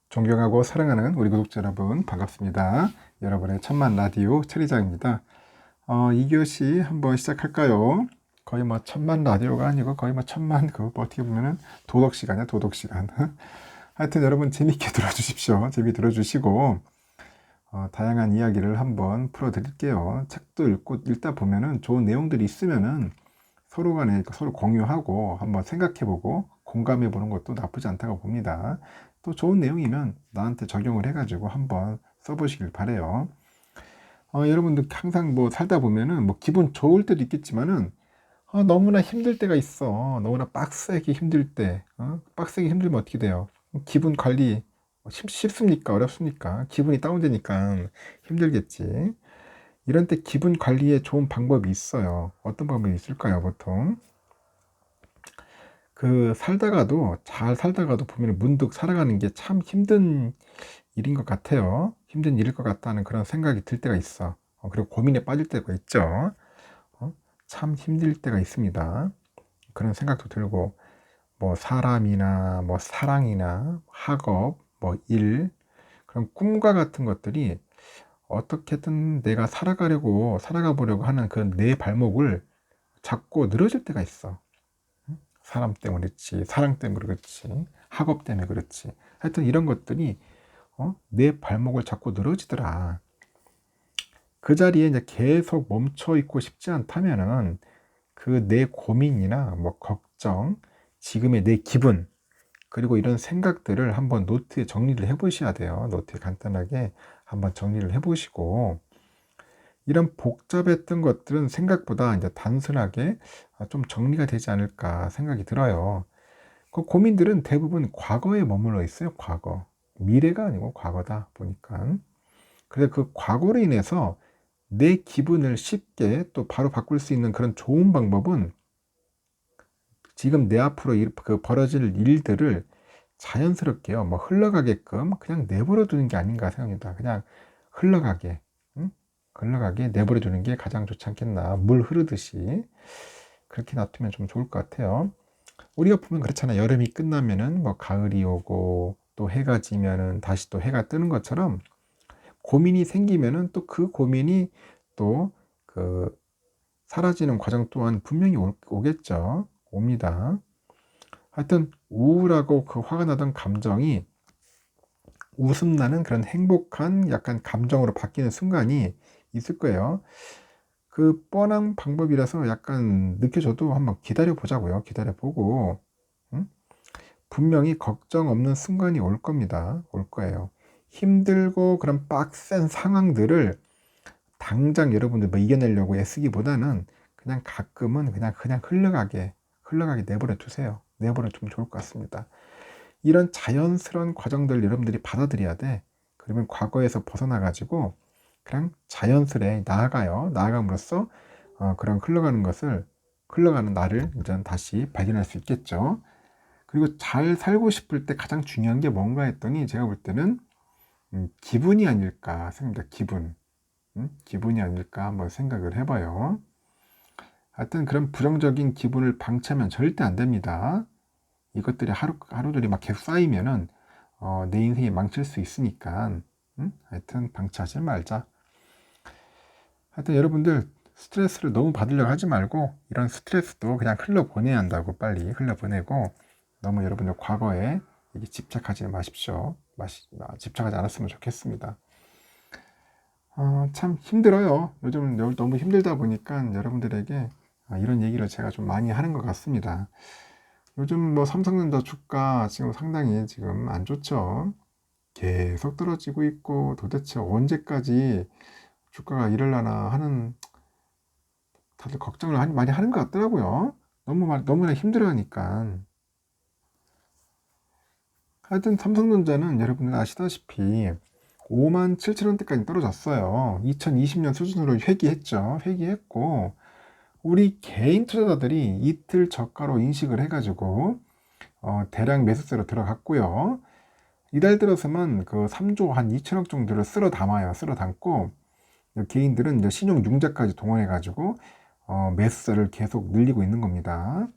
존경하고 사랑하는 우리 구독자 여러분 반갑습니다. 여러분의 천만 라디오 최리장입니다. 2교시 한번 시작할까요? 거의 뭐 천만 라디오가 아니고 거의 뭐 천만 어떻게 보면은 도덕 시간이야, 도덕 시간. 하여튼 여러분 재밌게 들어주십시오. 재밌게 들어주시고 다양한 이야기를 한번 풀어드릴게요. 책도 읽다 보면은 좋은 내용들이 있으면은 서로 간에 서로 공유하고 한번 생각해보고 공감해보는 것도 나쁘지 않다고 봅니다. 또 좋은 내용이면 나한테 적용을 해가지고 한번 써보시길 바래요. 여러분들 항상 뭐 살다 보면은 뭐 기분 좋을 때도 있겠지만은 너무나 힘들 때가 있어. 너무나 빡세게 힘들 때, 빡세게 힘들면 어떻게 돼요? 기분 관리 쉽습니까? 어렵습니까? 기분이 다운되니까 힘들겠지. 이런 때 기분 관리에 좋은 방법이 있어요. 어떤 방법이 있을까요, 보통? 잘 살다가도 보면 문득 살아가는 게 참 힘든 일인 것 같아요. 힘든 일일 것 같다는 그런 생각이 들 때가 있어. 그리고 고민에 빠질 때가 있죠. 어? 참 힘들 때가 있습니다. 그런 생각도 들고, 뭐 사람이나 뭐 사랑이나 학업, 뭐 일, 그런 꿈과 같은 것들이 어떻게든 내가 살아가 보려고 하는 그 내 발목을 잡고 늘어질 때가 있어. 사람 때문에 그렇지, 사랑 때문에 그렇지, 학업 때문에 그렇지. 하여튼 이런 것들이 내 발목을 잡고 늘어지더라. 그 자리에 이제 계속 멈춰 있고 싶지 않다면은 그 내 고민이나 뭐 걱정, 지금의 내 기분, 그리고 이런 생각들을 한번 노트에 정리를 해 보셔야 돼요. 노트에 간단하게 한번 정리를 해 보시고, 이런 복잡했던 것들은 생각보다 이제 단순하게 좀 정리가 되지 않을까 생각이 들어요. 그 고민들은 대부분 과거에 머물러 있어요. 과거. 미래가 아니고 과거다 보니까. 그래서 그 과거로 인해서 내 기분을 쉽게 또 바로 바꿀 수 있는 그런 좋은 방법은 지금 내 앞으로 벌어질 일들을 자연스럽게요, 뭐 흘러가게끔 그냥 내버려 두는 게 아닌가 생각합니다. 그냥 흘러가게, 응? 흘러가게 내버려 두는 게 가장 좋지 않겠나. 물 흐르듯이 그렇게 놔두면 좀 좋을 것 같아요. 우리가 보면 그렇잖아요. 여름이 끝나면은 뭐 가을이 오고 또 해가 지면은 다시 또 해가 뜨는 것처럼 고민이 생기면은 또 그 고민이 또 그 사라지는 과정 또한 분명히 오겠죠. 옵니다. 하여튼 우울하고 그 화가 나던 감정이 웃음 나는 그런 행복한 약간 감정으로 바뀌는 순간이 있을 거예요. 그 뻔한 방법이라서 약간 느껴져도 한번 기다려 보자고요. 기다려 보고, 응? 분명히 걱정 없는 순간이 올 겁니다. 올 거예요. 힘들고 그런 빡센 상황들을 당장 여러분들 뭐 이겨내려고 애쓰기보다는 그냥 가끔은 그냥 흘러가게 내버려 두세요. 내버려 두면 좋을 것 같습니다. 이런 자연스러운 과정들 여러분들이 받아들여야 돼. 그러면 과거에서 벗어나 가지고 그냥 자연스레 나아감으로써 그런 흘러가는 나를 이제 다시 발견할 수 있겠죠. 그리고 잘 살고 싶을 때 가장 중요한 게 뭔가 했더니 제가 볼 때는 기분이 아닐까 생각합니다. 기분이 아닐까 한번 생각을 해봐요. 하여튼 그런 부정적인 기분을 방치하면 절대 안 됩니다. 이것들이 하루들이 막 계속 쌓이면은 내 인생이 망칠 수 있으니까 하여튼 방치하지 말자. 하여튼 여러분들 스트레스를 너무 받으려고 하지 말고 이런 스트레스도 그냥 흘려보내야 한다고. 빨리 흘려보내고 너무 여러분들 과거에 집착하지 마십시오. 집착하지 않았으면 좋겠습니다. 참 힘들어요. 요즘은 너무 힘들다 보니까 여러분들에게 이런 얘기를 제가 좀 많이 하는 것 같습니다. 요즘 뭐 삼성전자 주가 지금 상당히 지금 안 좋죠. 계속 떨어지고 있고 도대체 언제까지 주가가 이럴라나 하는 다들 걱정을 많이 하는 것 같더라고요. 너무나 힘들어하니까. 하여튼 삼성전자는 여러분들 아시다시피 5만 7천 원대까지 떨어졌어요. 2020년 수준으로 회귀했고 우리 개인 투자자들이 이틀 저가로 인식을 해가지고 대량 매수세로 들어갔고요. 이달 들어서만 그 3조 한 2천억 정도를 쓸어 담고 개인들은 이제 신용 융자까지 동원해가지고 매수세를 계속 늘리고 있는 겁니다.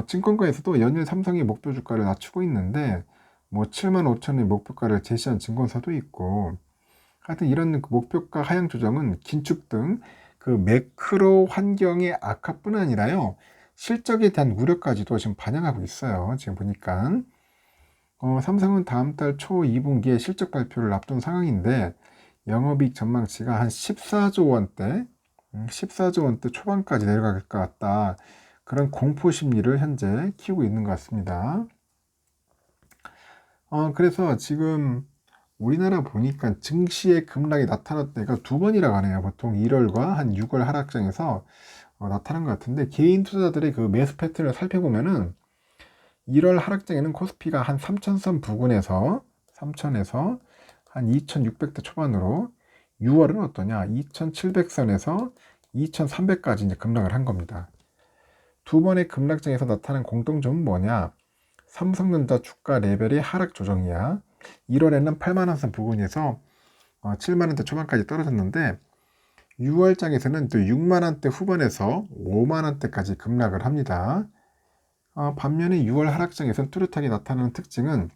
증권가에서도 연일 삼성의 목표 주가를 낮추고 있는데 뭐 75,000원의 목표가를 제시한 증권사도 있고, 하여튼 이런 그 목표가 하향 조정은 긴축 등 그 매크로 환경의 악화뿐 아니라요, 실적에 대한 우려까지도 지금 반영하고 있어요. 지금 보니까 삼성은 다음 달 초 2분기에 실적 발표를 앞둔 상황인데, 영업이익 전망치가 한 14조 원대, 14조 원대 초반까지 내려갈 것 같다. 그런 공포 심리를 현재 키우고 있는 것 같습니다. 그래서 지금 우리나라 보니까 증시의 급락이 나타날 때가 두 번이라고 하네요. 보통 1월과 한 6월 하락장에서 나타난 것 같은데, 개인 투자자들의 그 매수 패턴을 살펴보면은 1월 하락장에는 코스피가 한 3,000선 부근에서 3,000에서 한 2,600대 초반으로, 6월은 어떠냐? 2,700선에서 2,300까지 이제 급락을 한 겁니다. 두 번의 급락장에서 나타난 공통점은 뭐냐? 삼성전자 주가 레벨의 하락 조정이야. 1월에는 8만원선 부근에서 7만원대 초반까지 떨어졌는데, 6월장에서는 또 6만원대 후반에서 5만원대까지 급락을 합니다. 반면에 6월 하락장에서는 뚜렷하게 나타나는 특징은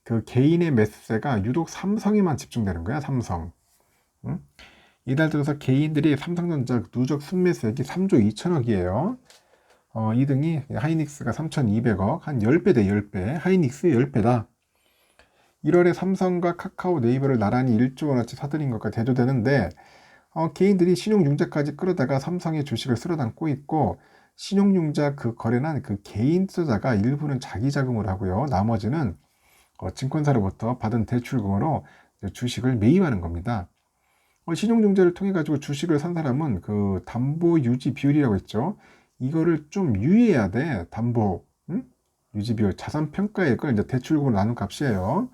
그 개인의 매수세가 유독 삼성에만 집중되는 거야. 삼성. 응? 이달 들어서 개인들이 삼성전자 누적 순매수액이 3조 2천억이에요. 2등이 하이닉스가 3,200억, 한 10배 대 10배. 하이닉스 10배다. 1월에 삼성과 카카오, 네이버를 나란히 1조 원어치 사들인 것과 대조되는데, 개인들이 신용융자까지 끌어다가 삼성의 주식을 쓸어 담고 있고, 신용융자 그 거래는 그 개인 투자자가 일부는 자기 자금으로 하고요, 나머지는 증권사로부터 받은 대출금으로 주식을 매입하는 겁니다. 신용융자를 통해 가지고 주식을 산 사람은 그 담보 유지 비율이라고 있죠. 이거를 좀 유의해야 돼. 담보 유지 비율, 자산 평가액을 이제 대출금으로 나눈 값이에요.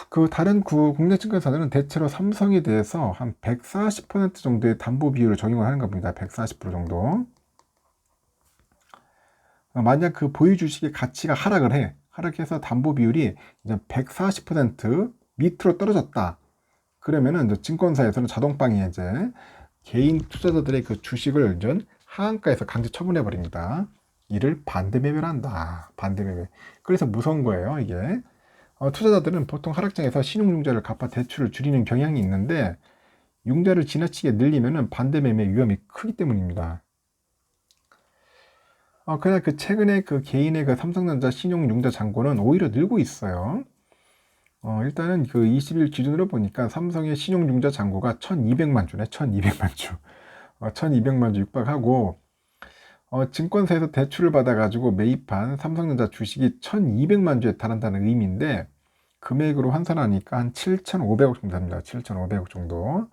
그 다른 국내 증권사들은 대체로 삼성에 대해서 한 140% 정도의 담보 비율을 적용을 하는 겁니다. 140% 정도. 만약 그 보유 주식의 가치가 하락을 해. 하락해서 담보 비율이 이제 140% 밑으로 떨어졌다. 그러면은 이제 증권사에서는 자동방에 이제 개인 투자자들의 그 주식을 이제 하한가에서 강제 처분해 버립니다. 이를 반대 매매를 한다. 반대 매매. 그래서 무서운 거예요, 이게. 투자자들은 보통 하락장에서 신용융자를 갚아 대출을 줄이는 경향이 있는데, 융자를 지나치게 늘리면 반대 매매 위험이 크기 때문입니다. 그러나 그 최근에 그 개인의 그 삼성전자 신용융자 잔고는 오히려 늘고 있어요. 일단은 그 20일 기준으로 보니까 삼성의 신용융자 잔고가 1200만 주네. 1200만 주. 1200만 주 육박하고, 증권사에서 대출을 받아가지고 매입한 삼성전자 주식이 1200만 주에 달한다는 의미인데, 금액으로 환산하니까 한 7,500억 정도 됩니다. 7,500억 정도.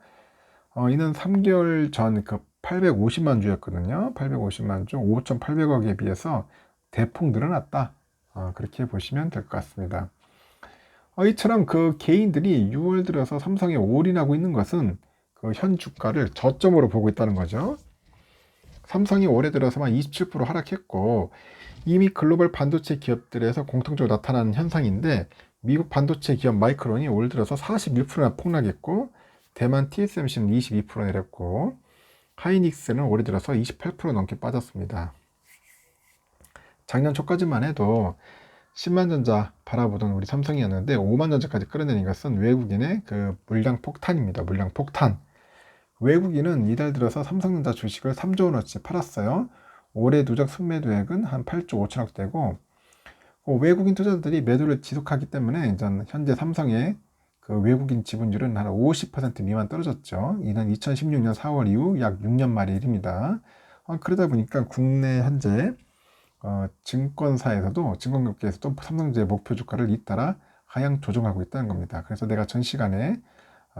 이는 3개월 전 그 850만 주였거든요. 850만 주, 5,800억에 비해서 대폭 늘어났다. 그렇게 보시면 될 것 같습니다. 이처럼 그 개인들이 6월 들어서 삼성에 올인하고 있는 것은 그 현 주가를 저점으로 보고 있다는 거죠. 삼성이 올해 들어서만 27% 하락했고, 이미 글로벌 반도체 기업들에서 공통적으로 나타나는 현상인데, 미국 반도체 기업 마이크론이 올 들어서 41%나 폭락했고, 대만 TSMC는 22% 내렸고, 하이닉스는 올해 들어서 28% 넘게 빠졌습니다. 작년 초까지만 해도 10만전자 바라보던 우리 삼성이었는데 5만전자까지 끌어내린 것은 외국인의 그 물량 폭탄입니다. 물량 폭탄. 외국인은 이달 들어서 삼성전자 주식을 3조 원어치 팔았어요. 올해 누적 순매도액은 한 8조 5천억 되고, 외국인 투자자들이 매도를 지속하기 때문에 현재 삼성의 그 외국인 지분율은 한 50% 미만 떨어졌죠. 이는 2016년 4월 이후 약 6년 만의 일입니다. 그러다 보니까 국내 현재 증권사에서도, 증권업계에서도 삼성전자의 목표 주가를 잇따라 하향 조정하고 있다는 겁니다. 그래서 내가 전 시간에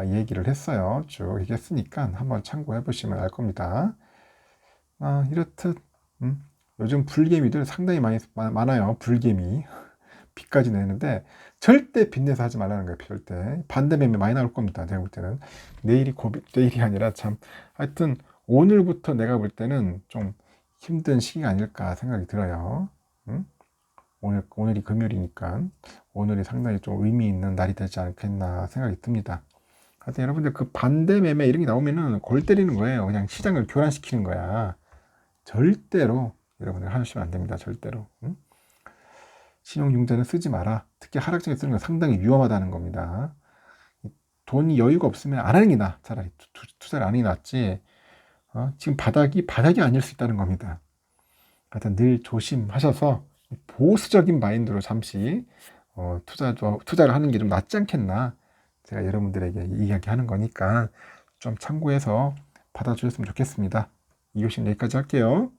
얘기를 했어요. 쭉 얘기했으니까 한번 참고해 보시면 알 겁니다. 이렇듯 요즘 불개미들 상당히 많아요. 불개미. 빚까지 내는데 절대 빚내서 하지 말라는 거예요. 절대. 반대 매매 많이 나올 겁니다. 내가 볼 때는. 내일이 아니라 참, 하여튼 오늘부터 내가 볼 때는 좀 힘든 시기가 아닐까 생각이 들어요. 오늘이 금요일이니까 오늘이 상당히 좀 의미 있는 날이 되지 않겠나 생각이 듭니다. 하여튼 여러분들 그 반대 매매 이런 게 나오면은 골 때리는 거예요. 그냥 시장을 교란시키는 거야. 절대로 여러분들 하시면 안 됩니다. 절대로. 신용융자는 쓰지 마라. 특히 하락장에 쓰는 건 상당히 위험하다는 겁니다. 돈이 여유가 없으면 안 하는 게 나아. 차라리 투자를 안 하는 게 낫지. 지금 바닥이 아닐 수 있다는 겁니다. 하여튼 늘 조심하셔서 보수적인 마인드로 잠시 투자를 하는 게 좀 낫지 않겠나. 제가 여러분들에게 이야기하는 거니까 좀 참고해서 받아주셨으면 좋겠습니다. 이교시는 여기까지 할게요.